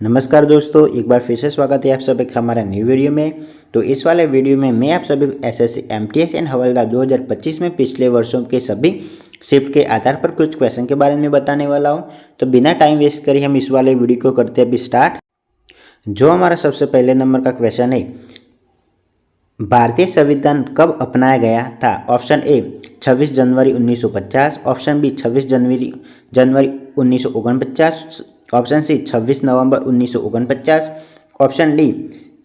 नमस्कार दोस्तों, एक बार फिर से स्वागत है आप सभी का हमारे न्यू वीडियो में। तो इस वाले वीडियो में मैं आप सभी को एसएससी एमटीएस एंड हवलदार 2025 में पिछले वर्षों के सभी शिफ्ट के आधार पर कुछ क्वेश्चन के बारे में बताने वाला हूं। तो बिना टाइम वेस्ट करे हम इस वाले वीडियो को करते हैं अभी स्टार्ट। जो हमारा सबसे पहले नंबर का क्वेश्चन है, भारतीय संविधान कब अपनाया गया था? ऑप्शन ए 26 जनवरी 1950, ऑप्शन बी 26 जनवरी 1949, ऑप्शन सी 26 नवंबर 1949, ऑप्शन डी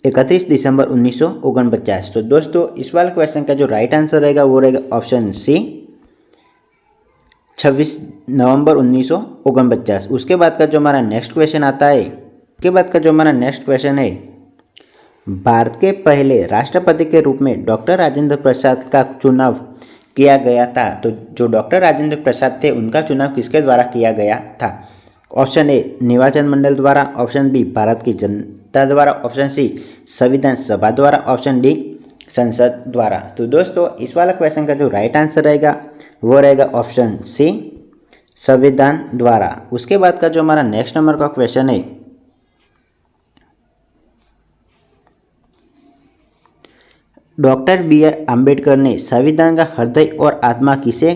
31 दिसंबर 1949। तो दोस्तों इस वाले क्वेश्चन का जो राइट आंसर रहेगा वो रहेगा ऑप्शन सी 26 नवंबर 1949। उसके बाद का जो हमारा नेक्स्ट क्वेश्चन आता है, भारत के पहले राष्ट्रपति के रूप में डॉक्टर राजेंद्र प्रसाद का चुनाव किया गया था। तो जो डॉक्टर राजेंद्र प्रसाद थे उनका चुनाव किसके द्वारा किया गया था? ऑप्शन ए निर्वाचन मंडल द्वारा, ऑप्शन बी भारत की जनता द्वारा, ऑप्शन सी संविधान सभा द्वारा, ऑप्शन डी संसद द्वारा। तो दोस्तों इस वाला क्वेश्चन का जो राइट आंसर रहेगा वो रहेगा ऑप्शन सी संविधान द्वारा। उसके बाद का जो हमारा नेक्स्ट नंबर का क्वेश्चन है, डॉक्टर बी आर अम्बेडकर ने संविधान का हृदय और आत्मा किसे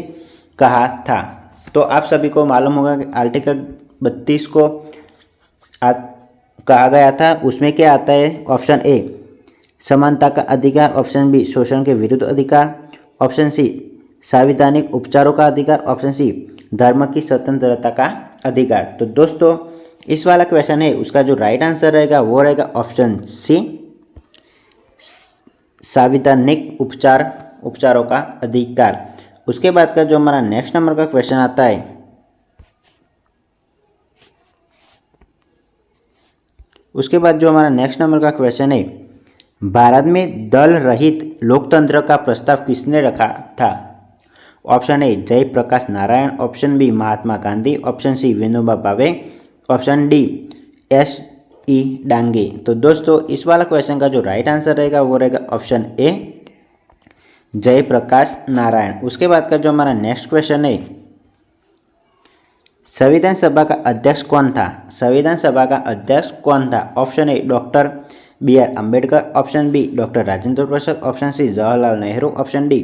कहा था? तो आप सभी को मालूम होगा कि आर्टिकल 32 को कहा गया था। उसमें क्या आता है? ऑप्शन ए समानता का अधिकार, ऑप्शन बी शोषण के विरुद्ध अधिकार, ऑप्शन सी संवैधानिक उपचारों का अधिकार, ऑप्शन सी धर्म की स्वतंत्रता का अधिकार। तो दोस्तों इस वाला क्वेश्चन है, उसका जो राइट आंसर रहेगा वो रहेगा ऑप्शन सी संवैधानिक उपचारों का अधिकार। उसके बाद का जो हमारा नेक्स्ट नंबर का क्वेश्चन आता है, भारत में दल रहित लोकतंत्र का प्रस्ताव किसने रखा था? Option A Jayaprakash Narayan, option B Mahatma Gandhi, option C Vinoba Bhave, option D S E Dange. तो दोस्तों इस वाला क्वेश्चन का जो राइट आंसर रहेगा वो रहेगा ऑप्शन ए जयप्रकाश नारायण। उसके बाद का जो हमारा नेक्स्ट क्वेश्चन है, संविधान सभा का अध्यक्ष कौन था? Option A doctor B R Ambedkar, option B doctor Rajendra Prasad, option C Jawaharlal Nehru, option D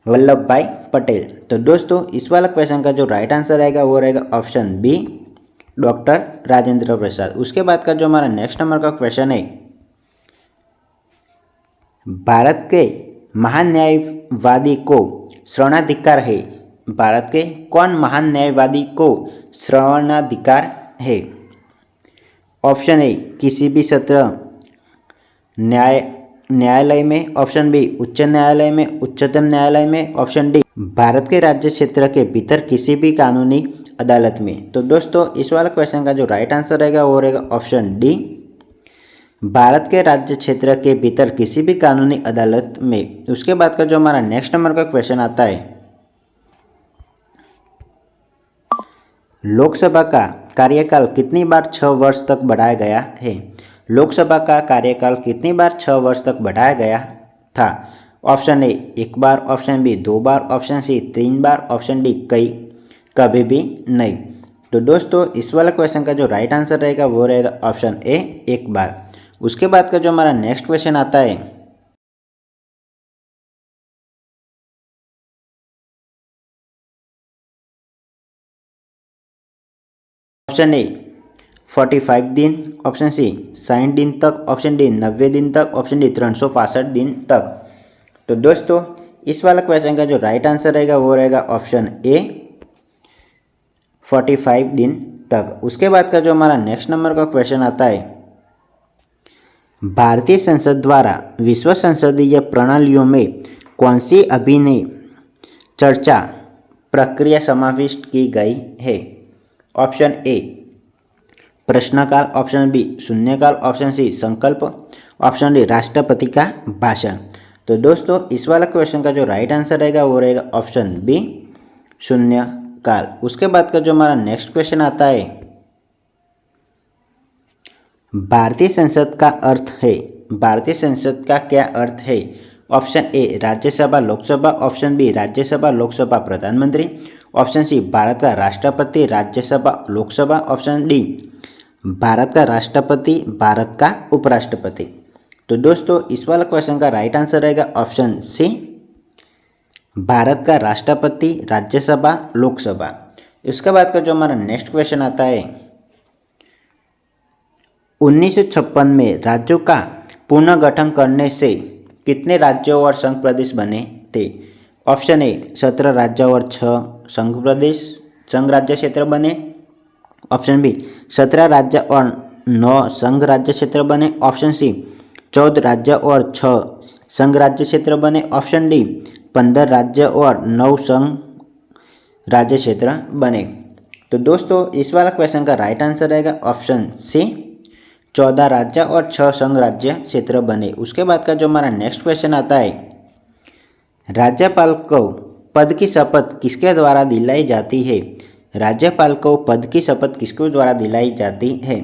Vallabh Bhai Patel. तो दोस्तों इस वाला क्वेश्चन का जो राइट आंसर रहेगा वो रहेगा ऑप्शन बी डॉक्टर राजेंद्र प्रसाद। उसके बाद का जो हमारा नेक्स्ट नंबर का क्वेश्चन है, भारत के महान न्यायवादी को श्रवणाधिकार है? भारत के कौन महान न्यायवादी को श्रवणाधिकार है? ऑप्शन ए किसी भी सत्र न्यायालय में, ऑप्शन बी उच्च न्यायालय में, उच्चतम न्यायालय में, ऑप्शन डी भारत के राज्य क्षेत्र के भीतर किसी भी कानूनी अदालत में। तो दोस्तों इस वाला क्वेश्चन का जो राइट आंसर रहेगा वो रहेगा ऑप्शन डी भारत के राज्य क्षेत्र के भीतर किसी भी कानूनी अदालत में। उसके बाद का जो हमारा नेक्स्ट नंबर का क्वेश्चन आता है, लोकसभा का कार्यकाल कितनी बार 6 वर्ष तक बढ़ाया गया है? लोकसभा का कार्यकाल कितनी बार 6 वर्ष तक बढ़ाया गया था? ऑप्शन ए 1 बार, ऑप्शन बी 2 बार, ऑप्शन सी 3 बार, ऑप्शन डी कभी भी नहीं। तो दोस्तों इस वाला क्वेश्चन का जो राइट आंसर रहेगा वो रहेगा ऑप्शन ए 1 बार। उसके बाद का जो हमारा नेक्स्ट क्वेश्चन आता है, ऑप्शन ए 45 दिन, ऑप्शन सी 60 दिन तक, ऑप्शन डी 90 दिन तक, ऑप्शन डी 365 दिन तक। तो दोस्तों इस वाला क्वेश्चन का जो राइट आंसर रहेगा वो रहेगा ऑप्शन ए 45 दिन तक। उसके बाद का जो हमारा नेक्स्ट नंबर का क्वेश्चन आता है, भारतीय संसद द्वारा विश्व संसदीय प्रणालियों में कौन सी अभिनय चर्चा प्रक्रिया समाविष्ट की गई है? ऑप्शन ए प्रश्नकाल, ऑप्शन बी शून्यकाल, ऑप्शन सी संकल्प, ऑप्शन डी राष्ट्रपति का भाषण। तो दोस्तों इस वाला क्वेश्चन का जो राइट आंसर रहेगा वो रहेगा ऑप्शन बी शून्यकाल। उसके बाद का जो हमारा नेक्स्ट क्वेश्चन आता है, भारतीय संसद का अर्थ है? भारतीय संसद का क्या अर्थ है? Option A Rajya Sabha Lok Sabha, option B Rajya Sabha Lok Sabha प्रधानमंत्री, ऑप्शन सी भारत का राष्ट्रपति राज्यसभा लोकसभा, ऑप्शन डी भारत का राष्ट्रपति, भारत का उपराष्ट्रपति। तो दोस्तों इस वाला क्वेश्चन का राइट आंसर रहेगा ऑप्शन सी, भारत का राष्ट्रपति, राज्यसभा, लोकसभा। इसके बाद का जो हमारा नेक्स्ट क्वेश्चन आता है, 1956 में राज्यों का पुनर्गठन करने से कितने राज्यों और संघ प्रदेश बने थे? ऑप्शन ए 17 राज्य और 6 संघ प्रदेश, संघ राज्य क्षेत्र बने। ऑप्शन बी 17 राज्य और 9 संघ राज्य क्षेत्र बने। ऑप्शन सी 14 राज्य और 6 संघ राज्य क्षेत्र बने। ऑप्शन डी 15 राज्य और 9 संघ राज्य क्षेत्र बने। तो दोस्तों इस वाला क्वेश्चन का राइट आंसर रहेगा ऑप्शन सी, 14 राज्य और 6 संघ राज्य क्षेत्र बने। उसके बाद का जो हमारा नेक्स्ट क्वेश्चन आता है, राज्यपाल को पद की शपथ किसके द्वारा दिलाई जाती है? राज्यपाल को पद की शपथ किसके द्वारा दिलाई जाती है?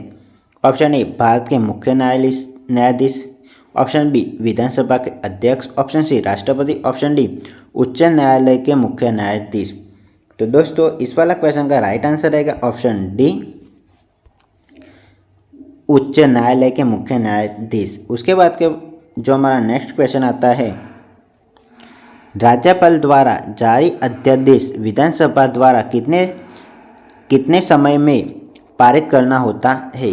ऑप्शन ए भारत के मुख्य न्यायाधीश। ऑप्शन बी विधानसभा के अध्यक्ष। ऑप्शन सी राष्ट्रपति। ऑप्शन डी उच्च न्यायालय के मुख्य न्यायाधीश। तो दोस्तों इस वाला क्वेश्चन का राइट आंसर रहेगा ऑप्शन डी, उच्च न्यायालय के मुख्य न्यायाधीश। उसके बाद के जो हमारा नेक्स्ट क्वेश्चन आता है, राज्यपाल द्वारा जारी अध्यादेश विधानसभा द्वारा कितने समय में पारित करना होता है?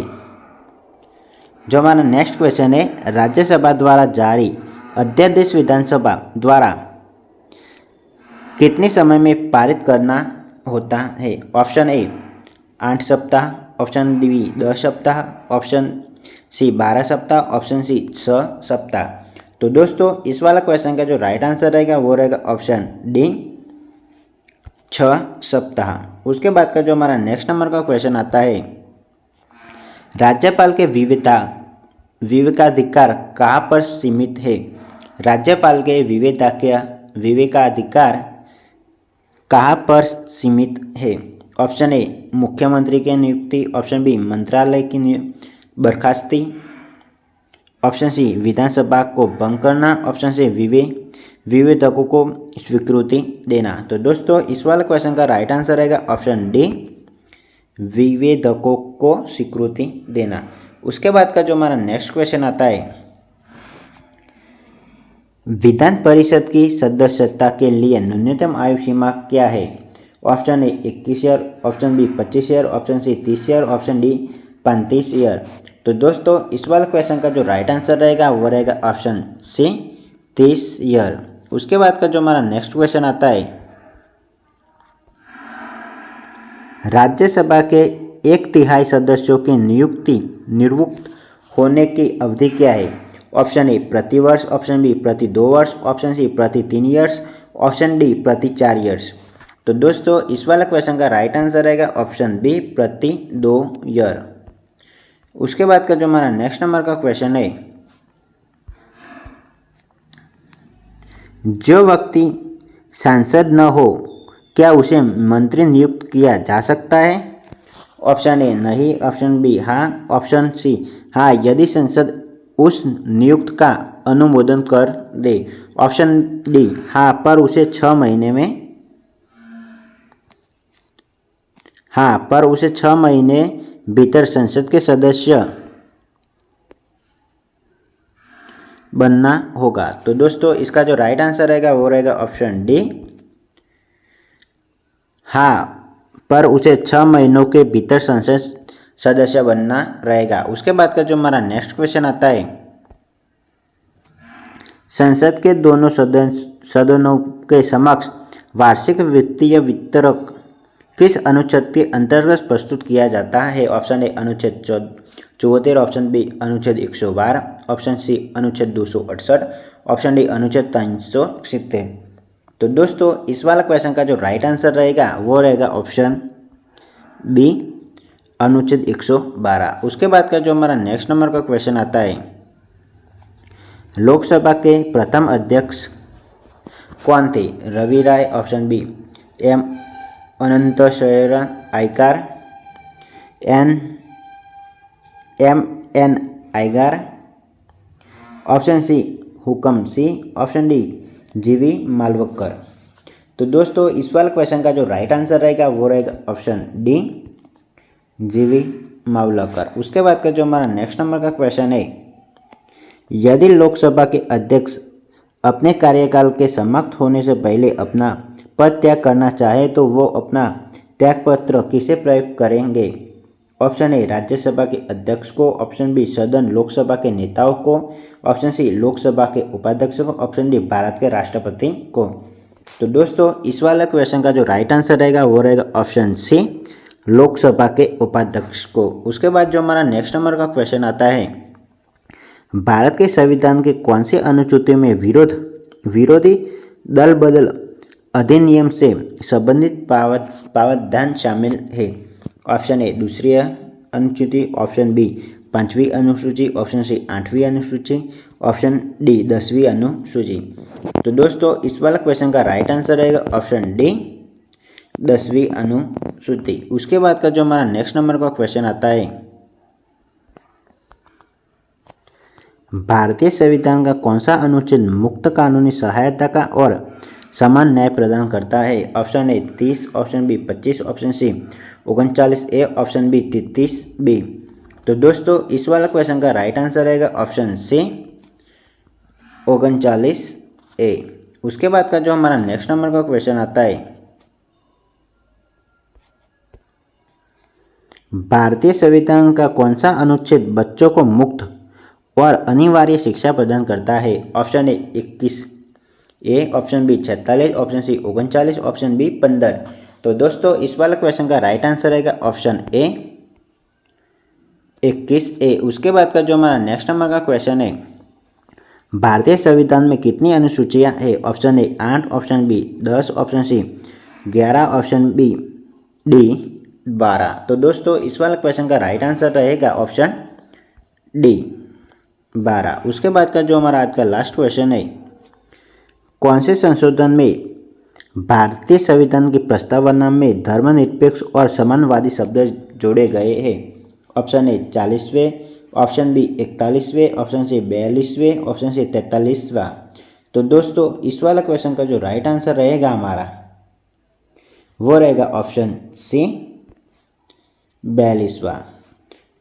जो हमारा नेक्स्ट क्वेश्चन है, राज्यसभा द्वारा जारी अध्यादेश विधानसभा द्वारा कितने समय में पारित करना होता है? ऑप्शन ए 8 सप्ताह। ऑप्शन बी 10 सप्ताह। ऑप्शन सी 12 सप्ताह। ऑप्शन सी 6 सप्ताह। तो दोस्तों इस वाला क्वेश्चन का जो राइट आंसर रहेगा वो रहेगा ऑप्शन डी, 6 सप्ताह। उसके बाद का जो हमारा नेक्स्ट नंबर का क्वेश्चन आता है, राज्यपाल के विवेकाधिकार कहाँ पर सीमित है? राज्यपाल के विवेकाधिकार कहाँ पर सीमित है? ऑप्शन ए मुख्यमंत्री की नियुक्ति। ऑप्शन बी मंत्रालय की बर्खास्ती। ऑप्शन सी विधानसभा को भंग करना। ऑप्शन सी विवेचकों को स्वीकृति देना। तो दोस्तों इस वाले क्वेश्चन का राइट आंसर रहेगा ऑप्शन डी, विवेचकों को स्वीकृति देना। उसके बाद का जो हमारा नेक्स्ट क्वेश्चन आता है, विधान परिषद की सदस्यता के लिए न्यूनतम आयु सीमा क्या है? Option A 21 year. Option B 25 year. Option C 30 year. Option D 35 year. तो दोस्तों इस वाले क्वेश्चन का जो राइट आंसर रहेगा वो रहेगा ऑप्शन सी, 30 ईयर। उसके बाद का जो हमारा नेक्स्ट क्वेश्चन आता है, राज्यसभा के 1/3 सदस्यों की नियुक्त होने की अवधि क्या है? ऑप्शन ए प्रति वर्ष। ऑप्शन बी प्रति 2 वर्ष। ऑप्शन सी प्रति 3 ईयर्स। ऑप्शन डी प्रति 4 ईयर्स। तो दोस्तों इस वाला क्वेश्चन का राइट आंसर रहेगा ऑप्शन बी, प्रति 2 ईयर। उसके बाद का जो हमारा नेक्स्ट नंबर का क्वेश्चन है, जो व्यक्ति सांसद न हो क्या उसे मंत्री नियुक्त किया जा सकता है? ऑप्शन ए नहीं। ऑप्शन बी हाँ। ऑप्शन सी हाँ यदि संसद उस नियुक्त का अनुमोदन कर दे। ऑप्शन डी हाँ पर उसे 6 महीने में भीतर संसद के सदस्य बनना होगा। तो दोस्तों इसका जो राइट आंसर रहेगा वो रहेगा ऑप्शन डी, हाँ पर उसे 6 महीनों के भीतर संसद सदस्य बनना रहेगा। उसके बाद का जो हमारा नेक्स्ट क्वेश्चन आता है, संसद के दोनों सदनों के समक्ष वार्षिक वित्तीय वितरक किस अनुच्छेद के अंतर्गत प्रस्तुत किया जाता है? ऑप्शन ए अनुच्छेद 74। ऑप्शन बी अनुच्छेद 112। ऑप्शन सी अनुच्छेद 268। ऑप्शन डी अनुच्छेद 370। तो दोस्तों इस वाला क्वेश्चन का जो राइट आंसर रहेगा वो रहेगा ऑप्शन बी, अनुच्छेद 112। उसके बाद का जो हमारा नेक्स्ट नंबर का क्वेश्चन आता है, लोकसभा के प्रथम अध्यक्ष कौन थे? रवि राय। ऑप्शन बी एम अनंतशयन आयकर। एम आयगर। ऑप्शन सी हुकम सिंह। ऑप्शन डी जीवी मालवकर। तो दोस्तों इस वाले क्वेश्चन का जो राइट आंसर रहेगा वो रहेगा ऑप्शन डी, जीवी मावलकर। उसके बाद का जो हमारा नेक्स्ट नंबर का क्वेश्चन है, यदि लोकसभा के अध्यक्ष अपने कार्यकाल के समाप्त होने से पहले अपना पद त्याग करना चाहे तो वो अपना त्यागपत्र किसे प्रयोग करेंगे? ऑप्शन ए राज्यसभा के अध्यक्ष को, ऑप्शन बी सदन लोकसभा के नेताओं को, ऑप्शन सी लोकसभा के उपाध्यक्ष को, ऑप्शन डी भारत के राष्ट्रपति को। तो दोस्तों इस वाले क्वेश्चन का जो राइट आंसर रहेगा वो रहेगा ऑप्शन सी लोकसभा के उपाध्यक्ष को। उसके बाद जो हमारा नेक्स्ट नंबर का क्वेश्चन आता है, भारत के संविधान के कौन से अनुच्छेद में विरोधी दल बदल अधिनियम से संबंधित प्रावधान शामिल है? ऑप्शन ए दूसरी अनुसूची, ऑप्शन बी 5वीं अनुसूची, ऑप्शन सी 8वीं अनुसूची, ऑप्शन डी 10वीं अनुसूची। तो दोस्तों इस वाला क्वेश्चन का राइट आंसर रहेगा ऑप्शन डी 10वीं अनुसूची। उसके बाद का जो हमारा नेक्स्ट नंबर का क्वेश्चन आता है, भारतीय संविधान का कौन सा अनुच्छेद मुक्त कानूनी सहायता का और समान न्याय प्रदान करता है? Option A 30, option B 25, option C 39A, option B 33B। तो दोस्तों इस वाला क्वेश्चन का राइट आंसर रहेगा ऑप्शन सी 39A। उसके बाद का जो हमारा नेक्स्ट नंबर का क्वेश्चन आता है, भारतीय संविधान का कौन सा अनुच्छेद बच्चों को मुक्त और अनिवार्य शिक्षा प्रदान करता है? Option A 21A, option B 46, option C 39, option B 15। तो दोस्तों इस वाले क्वेश्चन का राइट आंसर रहेगा ऑप्शन ए 21A। उसके बाद का जो हमारा नेक्स्ट नंबर का क्वेश्चन है, भारतीय संविधान में कितनी अनुसूचियां हैं? Option A 8, option B 10, option C 11, option B D 12। तो दोस्तों इस वाले क्वेश्चन का राइट आंसर रहेगा ऑप्शन डी 12। उसके बाद का जो हमारा आज का लास्ट क्वेश्चन है, कौन से संशोधन में भारतीय संविधान की प्रस्तावना में धर्मनिरपेक्ष और समानवादी शब्द जोड़े गए हैं? ऑप्शन ए 40वें, ऑप्शन बी 41वें, ऑप्शन सी 42वें, ऑप्शन सी 43वां। तो दोस्तों इस वाला क्वेश्चन का जो राइट आंसर रहेगा हमारा वो रहेगा ऑप्शन सी 42वां।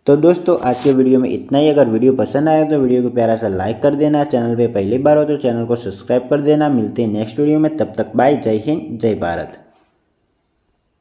तो दोस्तों आज के वीडियो में इतना ही। अगर वीडियो पसंद आया तो वीडियो को प्यारा सा लाइक कर देना, चैनल पे पहली बार हो तो चैनल को सब्सक्राइब कर देना। मिलते हैं नेक्स्ट वीडियो में, तब तक बाय, जय हिंद, जय भारत।